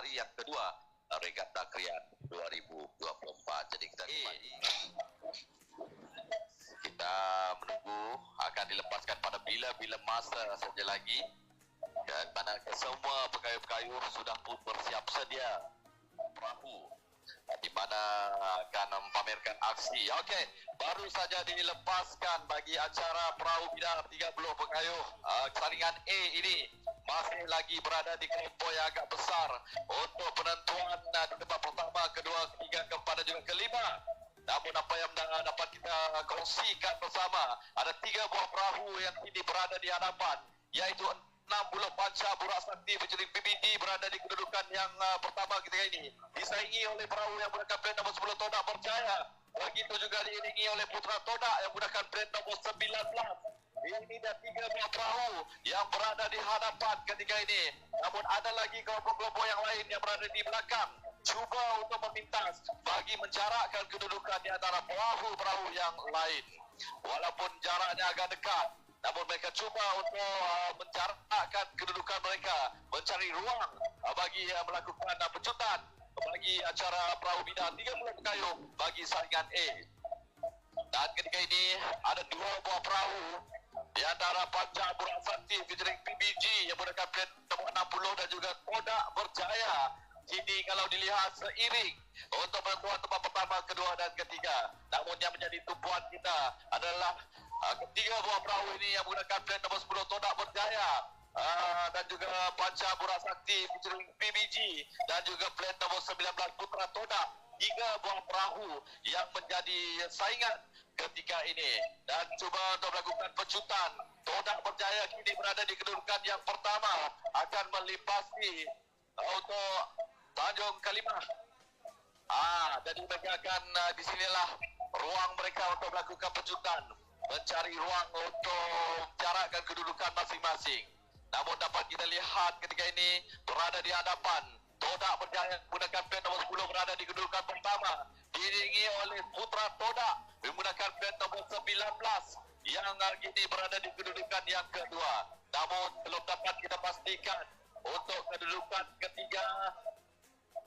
hari yang kedua Regatta Krian 2024. Jadi kita menunggu akan dilepaskan pada bila-bila masa saja lagi, dan mana semua pekayuh-pekayuh sudah pun bersiap sedia perahu di mana akan mempamerkan aksi. Okey, baru saja dilepaskan bagi acara perahu bidar 30 pekayuh. Saringan A ini masih lagi berada di kelompok yang agak besar untuk penentuan di tempat pertama, kedua, ketiga, keempat dan juga kelima. Namun apa yang dapat kita kongsikan bersama, ada 3 buah perahu yang kini berada di hadapan, iaitu 60 panca Burak Sakti featuring PBD berada di kedudukan yang pertama ketika ini, disaingi oleh perahu yang menggunakan plat nombor 10 Todak Berjaya. Begitu juga diiringi oleh Putra Todak yang menggunakan plat nombor 19. Ini dah 3 buah perahu yang berada di hadapan ketika ini. Namun ada lagi kelompok-kelompok yang lain yang berada di belakang, cuba untuk memintas bagi menjarakkan kedudukan di antara perahu-perahu yang lain. Walaupun jaraknya agak dekat, namun mereka cuba untuk menjarakkan kedudukan mereka, mencari ruang bagi melakukan pecutan bagi acara perahu bidar 30 pekayuh bagi saringan A. Dan ketika ini ada 2 buah perahu di antara Panca Burak Sakti featuring PBG yang menggunakan plat nombor 60 dan juga Todak Berjaya. Kini kalau dilihat seiring untuk penentuan tempat pertama, kedua dan ketiga. Namun yang menjadi tumpuan kita adalah ketiga buah perahu ini yang menggunakan plat nombor 10 Todak Berjaya dan juga Panca Burak Sakti featuring PBG dan juga plat nombor 19 Putra Todak. 3 buah perahu yang menjadi saingan ketika ini, dan cuba untuk melakukan pecutan. Todak Berjaya kini berada di kedudukan yang pertama, akan melipasi untuk Tanjung Kalimah. Jadi mereka akan di sinilah ruang mereka untuk melakukan pecutan, mencari ruang untuk jarakkan kedudukan masing-masing. Namun dapat kita lihat ketika ini berada di hadapan Todak Berjaya menggunakan plat nombor 10 berada di kedudukan pertama, diiringi oleh Putra Todak menggunakan plat nombor 19 yang kini berada di kedudukan yang kedua. Namun belum dapat kita pastikan untuk kedudukan ketiga,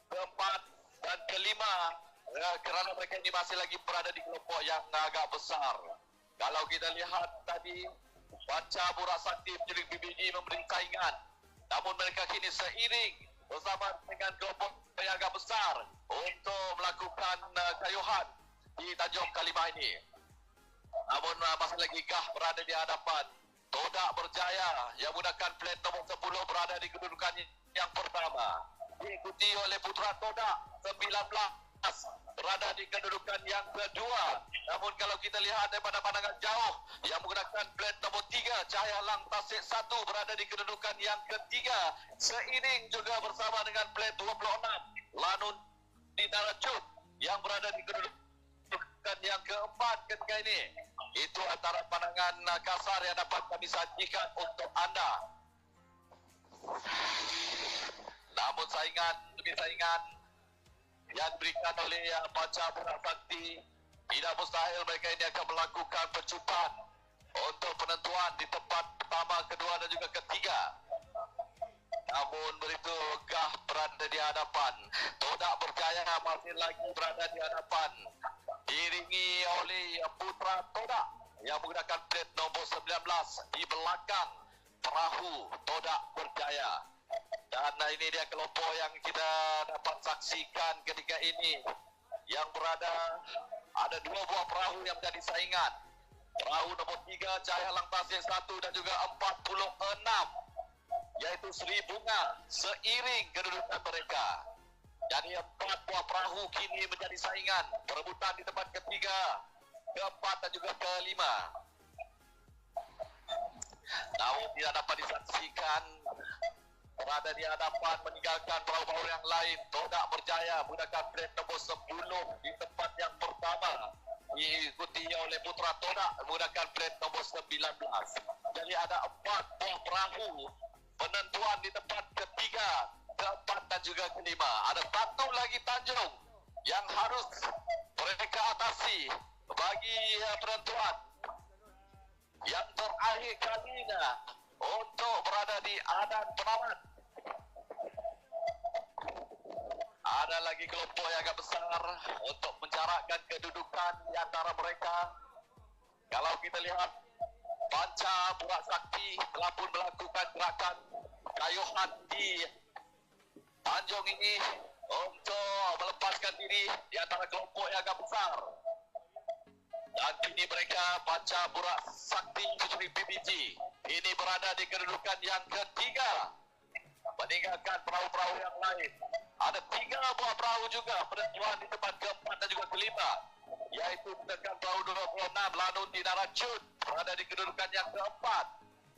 keempat dan kelima, kerana mereka ini masih lagi berada di kelompok yang agak besar. Kalau kita lihat tadi, Panca Burak Sakti featuring PBG memberi saingan, namun mereka kini seiring bersama dengan kelompok yang agak besar untuk melakukan kayuhan di Tanjung Kalimah ini. Namun masih lagi Gah berada di hadapan. Todak Berjaya yang menggunakan plat nombor 10 berada di kedudukan yang pertama, diikuti oleh Putra Todak 19 berada di kedudukan yang kedua. Namun kalau kita lihat daripada pandangan jauh, yang menggunakan plat nombor 3 Cahaya Lang Tasik 1 berada di kedudukan yang ketiga, seiring juga bersama dengan plat 26 Lanun Dinarajut yang berada di kedudukan yang keempat ketika ini. Itu antara pandangan kasar yang dapat kami sajikan untuk anda. Namun saingan demi saingan yang diberikan oleh Panca Burak Sakti, tidak mustahil mereka ini akan melakukan pecutan untuk penentuan di tempat pertama, kedua dan juga ketiga. Namun begitu Gah berada di hadapan, Todak Berjaya masih lagi berada di hadapan, diiringi oleh Putra Todak yang menggunakan plat nombor 19 di belakang perahu Todak Berjaya. Dan ini dia kelompok yang kita dapat saksikan ketika ini, yang berada ada 2 buah perahu yang menjadi saingan. Perahu nombor 3 Cahaya Lang Tasik 1 dan juga 46 yaitu Sri Bunga, seiring kedudukan mereka. Jadi 4 buah perahu kini menjadi saingan, perebutan di tempat ketiga, keempat dan juga kelima. Namun tidak dapat disaksikan berada di hadapan meninggalkan perahu-perahu yang lain. Todak Berjaya menggunakan plat nombor 10 di tempat yang pertama, diikuti oleh Putra Todak menggunakan plat nombor 19. Jadi ada 4 buah perahu penentuan di tempat ketiga, keempat dan juga kelima. Ada 1 lagi Tanjung yang harus mereka atasi bagi penentuan yang terakhir kalinya untuk berada di adan penamat. Ada lagi kelompok yang agak besar untuk menjarakkan kedudukan di antara mereka. Kalau kita lihat, Panca Burak Sakti telah pun melakukan gerakan kayuhan di Tanjung ini untuk melepaskan diri di antara kelompok yang agak besar. Dan kini mereka, Panca Burak Sakti Puteri PBG, ini berada di kedudukan yang ketiga, meninggalkan perahu-perahu yang lain. Ada 3 buah perahu juga penentuan di tempat keempat dan juga kelima, yaitu menggunakan perahu 26 Lanun di Naracun berada di kedudukan yang keempat.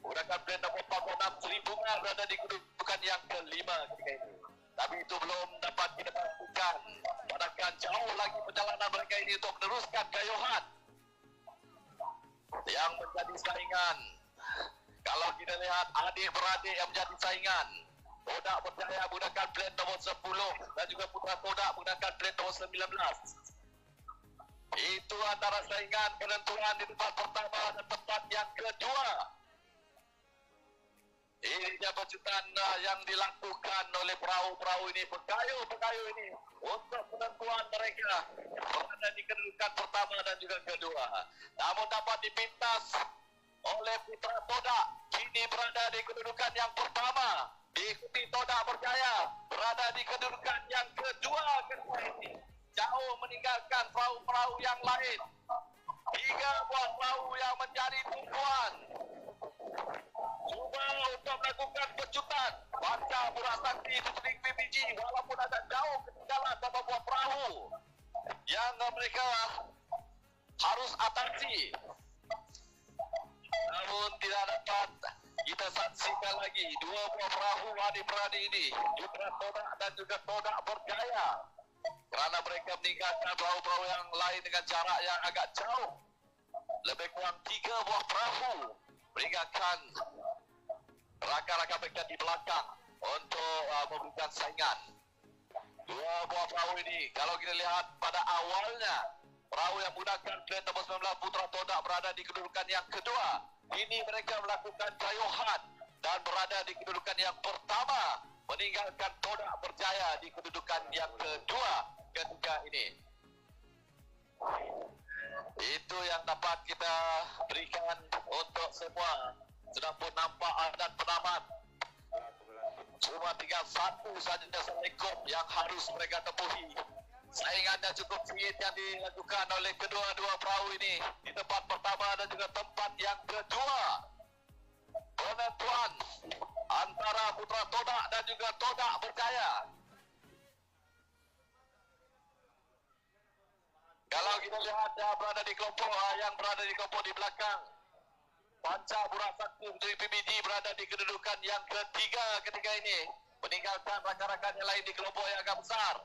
Menggunakan brand nomor 46 Seri Bunga berada di kedudukan yang kelima ketika ini. Tapi itu belum dapat kita pastikan. Padahal jauh lagi perjalanan mereka ini untuk meneruskan kayuhan yang menjadi saingan. Kalau kita lihat adik-beradik yang menjadi saingan, Todak Berjaya menggunakan blend nomor 10 dan juga Putra Todak menggunakan blend nomor 19. Itu antara saingan penentuan di tempat pertama dan tempat yang kedua. Ini kejutan yang dilakukan oleh perahu-perahu ini, pekayu-pekayu ini untuk penentuan mereka berada di kedudukan pertama dan juga kedua. Namun dapat dipintas oleh Putra Todak, kini berada di kedudukan yang pertama. Diikuti Todak Berjaya berada di kedudukan yang kedua ketika ini, jauh meninggalkan perahu-perahu yang lain. 3 buah perahu yang menjadi tumpuan cuba untuk melakukan pecutan. Panca Burak Sakti Puteri PBG walaupun agak jauh ketinggalan beberapa buah perahu yang mereka harus atasi, namun tidak dapat kita saksikan lagi 2 buah perahu adik-beradik ini, Putra Todak dan juga Todak Berjaya, kerana mereka meninggalkan perahu-perahu yang lain dengan jarak yang agak jauh. Lebih kurang 3 buah perahu meninggalkan rakan-rakan mereka di belakang untuk memberikan saingan. 2 buah perahu ini, kalau kita lihat pada awalnya, perahu yang menggunakan blend nomor 19 Putra Todak berada di kedudukan yang kedua. Ini mereka melakukan kayuhan dan berada di kedudukan yang pertama, meninggalkan Todak Berjaya di kedudukan yang kedua ketika ini. Itu yang dapat kita berikan untuk semua. Sudah pun nampak adat penamat. Cuma tinggal 1 saja Assalamualaikum yang harus mereka tepuhi. Saingannya cukup sengit yang dilakukan oleh kedua-dua perahu ini di tempat pertama dan juga tempat yang kedua. Penentuan antara Putra Todak dan juga Todak Berjaya. Kalau kita lihat berada di kelompok yang berada di kelompok di belakang, Panca Burak Sakti Puteri PBG berada di kedudukan yang ketiga ketika ini, meninggalkan rakan-rakan yang lain di kelompok yang agak besar.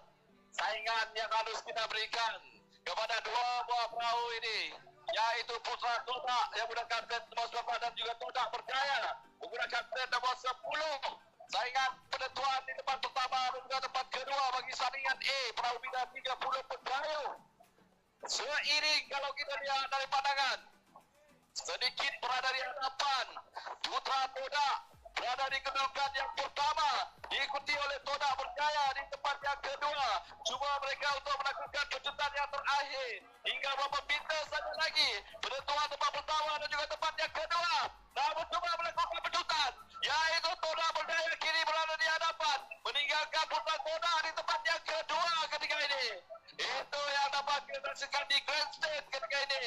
Saingan yang harus kita berikan kepada 2 buah perahu ini, yaitu Putra Todak yang menggunakan blend nomor 9 dan juga Todak Berjaya menggunakan blend nomor 10. Saingan penentuan di tempat pertama dan juga tempat kedua bagi saringan A, perahu bina 30 pekayu. Seiring kalau kita lihat dari pandangan, sedikit berada di hadapan Putra Todak berada di kedudukan yang pertama, diikuti oleh Todak Berjaya di tempat yang kedua. Cuba mereka untuk melakukan kejutan yang terakhir hingga beberapa pintas saja lagi penentuan tempat pertama dan juga tempat yang kedua. Namun cuba melakukan kejutan, yaitu Todak Berjaya kini berada di hadapan, meninggalkan Putra Todak di tempat yang kedua ketika ini. Itu yang dapat kita saksikan di grandstand ketika ini.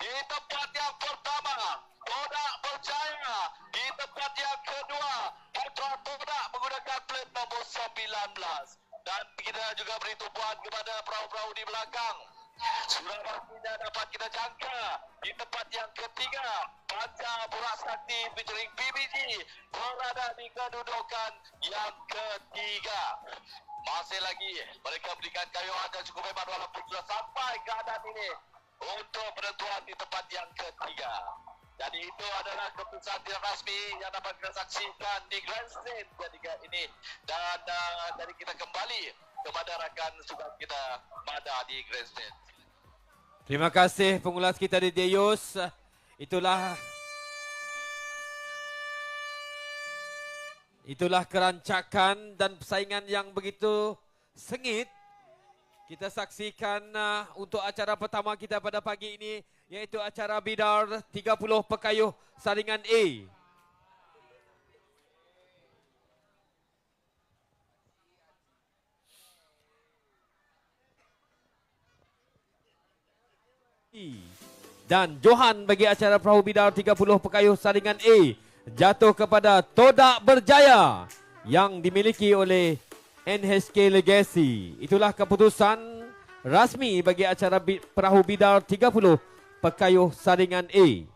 Di tempat yang pertama, Todak Berjaya. Di tempat yang kedua, Putra Todak menggunakan plate nomor 19. Dan kita juga beri tumpuan kepada perahu-perahu di belakang. Sudah pastinya dapat kita jangka. Di tempat yang ketiga, Panca Burak Sakti featuring PBG berada di kedudukan yang ketiga. Masih lagi mereka berikan kayuhan yang cukup hebat walaupun sudah sampai keadaan ini untuk penentuan di tempat yang ketiga. Jadi itu adalah keputusan tidak rasmi yang dapat kita saksikan di grandstand ketiga ini. Dan dari kita kembali kepada rakan sukan kita Mada di grandstand. Terima kasih pengulas kita di Deyus. Itulah kerancakan dan persaingan yang begitu sengit. Kita saksikan untuk acara pertama kita pada pagi ini, iaitu acara bidar 30 pekayuh saringan A. Dan Johan bagi acara perahu bidar 30 pekayuh saringan A jatuh kepada Todak Berjaya yang dimiliki oleh NHK Legacy. Itulah keputusan rasmi bagi acara perahu bidar 30 pekayuh saringan A.